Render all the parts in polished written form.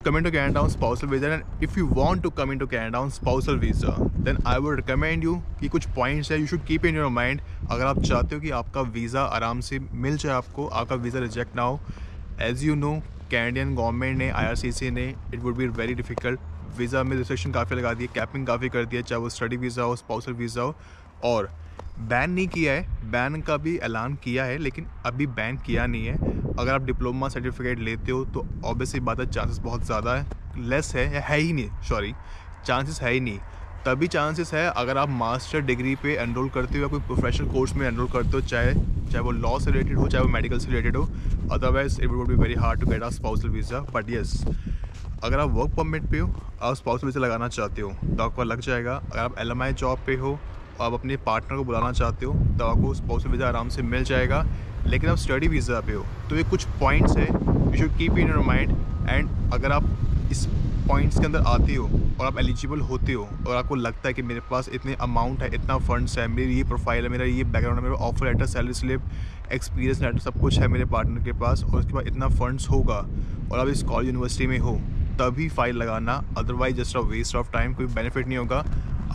come into Canada on spousal visa, and if you want to come into Canada on spousal visa, then I would recommend you कि कुछ points है you should keep in your mind अगर आप चाहते हो कि आपका visa आराम से मिल जाए, आपको आपका वीज़ा रिजेक्ट ना हो। As you know, Canadian government ने IRCC ने it would be very difficult, visa में रिस्ट्रिक्शन काफ़ी लगा दी है, कैपिंग काफ़ी कर दी है, चाहे वो स्टडी वीज़ा हो, स्पाउसल वीज़ा हो। और बैन नहीं किया है, बैन का भी ऐलान किया है लेकिन अभी बैन किया नहीं है। अगर आप डिप्लोमा सर्टिफिकेट लेते हो तो ऑब्वियसली बात है चांसेस बहुत ज़्यादा है, लेस है या है ही नहीं, सॉरी चांसेस है ही नहीं। तभी चांसेस है अगर आप मास्टर डिग्री पे एनरोल करते हो या कोई प्रोफेशनल कोर्स में एनरोल करते हो, चाहे वो लॉ से रिलेटेड हो, चाहे वो मेडिकल से रिलेटेड हो। Otherwise it would be very hard to get a spousal visa. But yes, अगर आप वर्क परमिट पे हो, आप स्पाउसल वीज़ा लगाना चाहते हो तो आपका लग जाएगा। अगर आप LMI जॉब पे हो, आप अपने पार्टनर को बुलाना चाहते हो तो आपको स्पाउसल वीज़ा आराम से मिल जाएगा। लेकिन आप स्टडी वीज़ा पे हो तो ये कुछ पॉइंट्स है you should keep in your mind. And अगर आप इस पॉइंट्स के अंदर आते हो और आप एलिजिबल होते हो और आपको लगता है कि मेरे पास इतने अमाउंट है, इतना फंड्स है, मेरी ये प्रोफाइल है, मेरा ये बैकग्राउंड है, मेरा offer letter, salary slip, experience letter सब कुछ है मेरे पार्टनर के पास, और उसके बाद इतना फंड्स होगा और आप इस कॉलेज यूनिवर्सिटी में हो, तभी फाइल लगाना। Otherwise just a waste of time, कोई बेनिफिट नहीं होगा।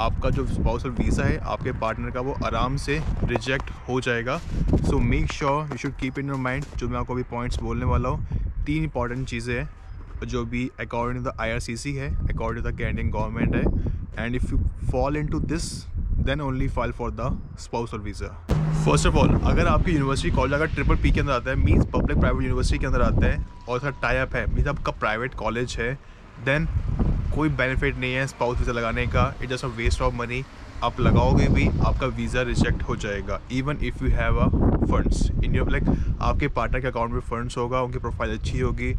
आपका जो स्पाउसल वीज़ा है आपके पार्टनर का वो आराम से रिजेक्ट हो जाएगा। So make sure you should keep in your mind जो मैं आपको अभी पॉइंट्स बोलने वाला हूँ। 3 इंपॉर्टेंट चीज़ें हैं जो भी अकॉर्डिंग टू द IRCC है, according to the Canadian government है। And if you fall into this then only file for the spousal visa. First of all, अगर आपकी यूनिवर्सिटी कॉलेज अगर PPP के अंदर आता है, मीन्स पब्लिक प्राइवेट यूनिवर्सिटी के अंदर आता है और उसका टाई अप है, मीन्स आपका प्राइवेट कॉलेज है, देन कोई बेनिफिट नहीं है स्पाउस वीज़ा लगाने का। It just a waste of money. आप लगाओगे भी आपका वीज़ा रिजेक्ट हो जाएगा। Even if you have a funds in your like, आपके पार्टनर के अकाउंट में फंड्स होगा, उनकी प्रोफाइल अच्छी होगी,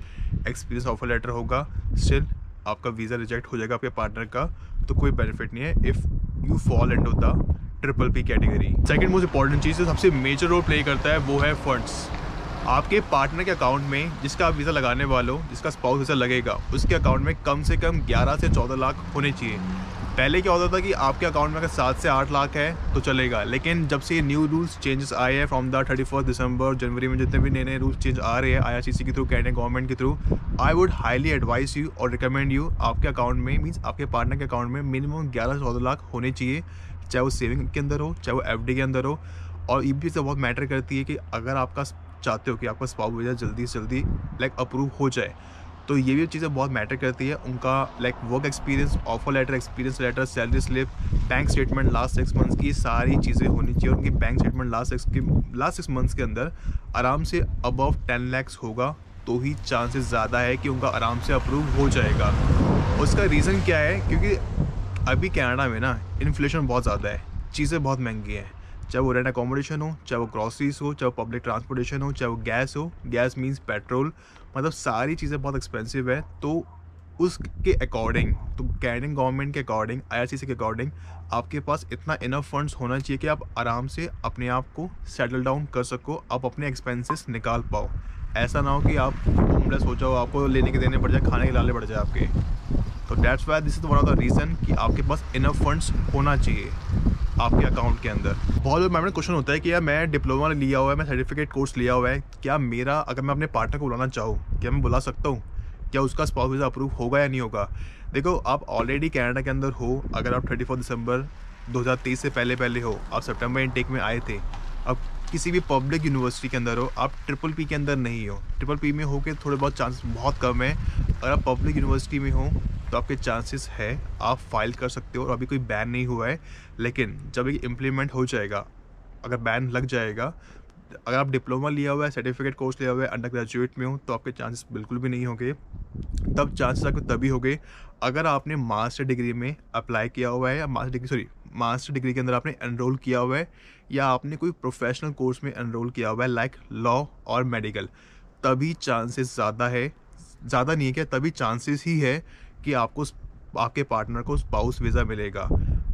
एक्सपीरियंस ऑफर लेटर होगा, स्टिल आपका वीज़ा रिजेक्ट हो जाएगा आपके पार्टनर का। तो कोई बेनिफिट नहीं है if you fall into the PPP category. Second most important चीज़ जो सबसे मेजर रोल प्ले करता है वो है फंड्स। आपके पार्टनर के अकाउंट में, जिसका आप वीज़ा लगाने वाले हो, जिसका स्पाउस वीज़ा लगेगा, उसके अकाउंट में कम से कम 11 से 14 लाख होने चाहिए। पहले क्या होता था कि आपके अकाउंट में अगर 7 से 8 लाख है तो चलेगा, लेकिन जब से ये न्यू रूल्स चेंजेस आए हैं फ्रॉम द 31 दिसंबर जनवरी में, जितने भी नए नए रूल्स चेंज आ रहे हैं IRCC के थ्रू, कैनेडियन गवर्नमेंट के through, I would highly advice you और रिकमेंड यू आपके अकाउंट में, मीन्स आपके पार्टनर के अकाउंट में मिनिमम 11 से 14 लाख होने चाहिए, चाहे वो सेविंग के अंदर हो, चाहे वो FD के अंदर हो। और ये भी से बहुत मैटर करती है कि अगर आपका चाहते हो कि आपका स्पाउस वीज़ा जल्दी से जल्दी लाइक अप्रूव हो जाए, तो ये भी चीज़ें बहुत मैटर करती है। उनका like work experience, offer letter, experience letter, salary slip, bank statement last 6 months की सारी चीज़ें होनी चाहिए। उनकी बैंक स्टेटमेंट लास्ट 6 मंथ्स के अंदर आराम से अबव 10 लाख होगा तो ही चांसेस ज़्यादा है कि उनका आराम से अप्रूव हो जाएगा। उसका रीज़न क्या है? क्योंकि अभी कनाडा में ना इन्फ्लेशन बहुत ज़्यादा है, चीज़ें बहुत महंगी हैं, चाहे वो रेंट अकोमोडेशन हो, चाहे वो ग्रॉसरीज हो, चाहे वो पब्लिक ट्रांसपोर्टेशन हो, चाहे वो गैस हो, गैस मीन्स पेट्रोल, मतलब सारी चीज़ें बहुत एक्सपेंसिव है। तो उसके अकॉर्डिंग, तो कैनेडियन गवर्नमेंट के अकॉर्डिंग, IRCC के अकॉर्डिंग आपके पास इतना इनफ फंड्स होना चाहिए कि आप आराम से अपने आप को सेटल डाउन कर सको, आप अपने एक्सपेंसेस निकाल पाओ। ऐसा ना हो कि आप होमलेस हो जाओ, आपको लेने के देने पड़ जाए, खाने के लाने पड़ जाए आपके। तो that's why this is one of the reason कि आपके पास इनफ फंड्स होना चाहिए आपके अकाउंट के अंदर। बहुत बार मैंने क्वेश्चन होता है कि यार मैं डिप्लोमा लिया हुआ है, मैं सर्टिफिकेट कोर्स लिया हुआ है, क्या मेरा अगर मैं अपने पार्टनर को बुलाना चाहूँ क्या मैं बुला सकता हूँ? क्या उसका स्पाउस वीज़ा अप्रूव होगा या नहीं होगा? देखो, आप ऑलरेडी कनाडा के अंदर हो, अगर आप 34 दिसंबर 2023 से पहले हो, आप सितंबर इनटेक में आए थे, अब किसी भी पब्लिक यूनिवर्सिटी के अंदर हो, आप PPP के अंदर नहीं हो, PPP में हो के थोड़े बहुत चांसेस बहुत कम है। अगर आप पब्लिक यूनिवर्सिटी में हो तो आपके चांसेस है आप फाइल कर सकते हो, और अभी कोई बैन नहीं हुआ है। लेकिन जब ये इम्प्लीमेंट हो जाएगा, अगर बैन लग जाएगा, अगर आप डिप्लोमा लिया हुआ है, सर्टिफिकेट कोर्स लिया हुआ है, अंडर ग्रेजुएट में हो, तो आपके चांसेस बिल्कुल भी नहीं होंगे। तब चांसेस आपके तभी होंगे अगर आपने मास्टर डिग्री में अप्लाई किया हुआ है, या मास्टर डिग्री के अंदर आपने एनरोल किया हुआ है, या आपने कोई प्रोफेशनल कोर्स में एनरोल किया हुआ है लाइक लॉ और मेडिकल। तभी चांसेस ज़्यादा है, ज़्यादा नहीं है क्या, तभी चांसेस ही है कि आपको आपके पार्टनर को स्पाउस वीज़ा मिलेगा।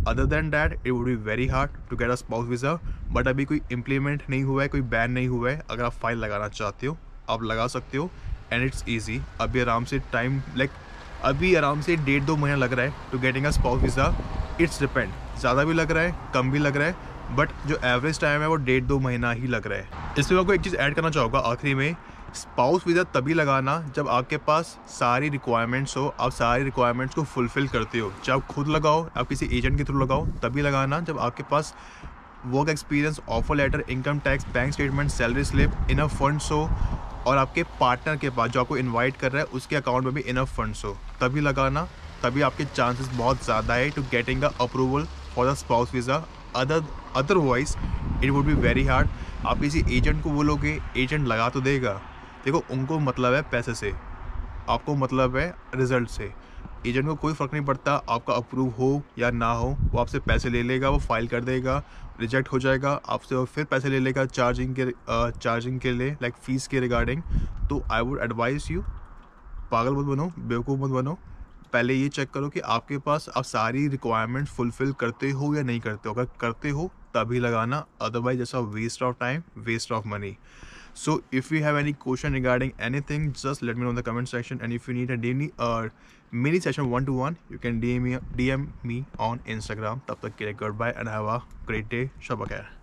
Other than that it would be very hard to get a spouse visa. But अभी कोई इम्प्लीमेंट नहीं हुआ है, कोई बैन नहीं हुआ है। अगर आप फाइल लगाना चाहते हो आप लगा सकते हो, एंड इट्स ईजी। अभी आराम से टाइम अभी आराम से 1.5-2 महीना लग रहा है to getting a spouse visa. It's depend, ज़्यादा भी लग रहा है, कम भी लग रहा है, बट जो एवरेज टाइम है वो 1.5-2 महीना ही लग रहा है। इसमें मैं आपको एक चीज़ ऐड करना चाहूँगा आखिरी में स्पाउस वीज़ा तभी लगाना जब आपके पास सारी रिक्वायरमेंट्स हो, आप सारी रिक्वायरमेंट्स को फुलफ़िल करते हो। चाहे आप खुद लगाओ, आप किसी एजेंट के थ्रू लगाओ, तभी लगाना जब आपके पास work experience, offer letter, income tax, bank statement, salary slip, enough funds हो और आपके पार्टनर के पास जो आपको इनवाइट कर रहा है उसके अकाउंट में भी इनफ फंड्स हो, तभी लगाना। तभी आपके चांसेस बहुत ज़्यादा है to getting a approval for the spouse visa. Otherwise it would be very hard. आप किसी एजेंट को बोलोगे, एजेंट लगा तो देगा, देखो उनको मतलब है पैसे से, आपको मतलब है रिजल्ट से। एजेंट को कोई फ़र्क नहीं पड़ता आपका अप्रूव हो या ना हो, वो आपसे पैसे ले लेगा, वो फाइल कर देगा, रिजेक्ट हो जाएगा आपसे और फिर पैसे ले लेगा चार्जिंग के लिए, लाइक फ़ीस के रिगार्डिंग। तो आई वुड एडवाइस यू, पागल मत बनो, बेवकूफ़ मत बनो। पहले ये चेक करो कि आपके पास आप सारी रिक्वायरमेंट फुलफ़िल करते हो या नहीं करते हो। अगर करते हो तभी लगाना, otherwise it's a waste of time, waste of money. So if you have any question regarding anything, just let me know in the comment section. And if you need a mini session 1-to-1, you can DM me on Instagram. तब तक के लिए goodbye and have a great day. Shab बखैर।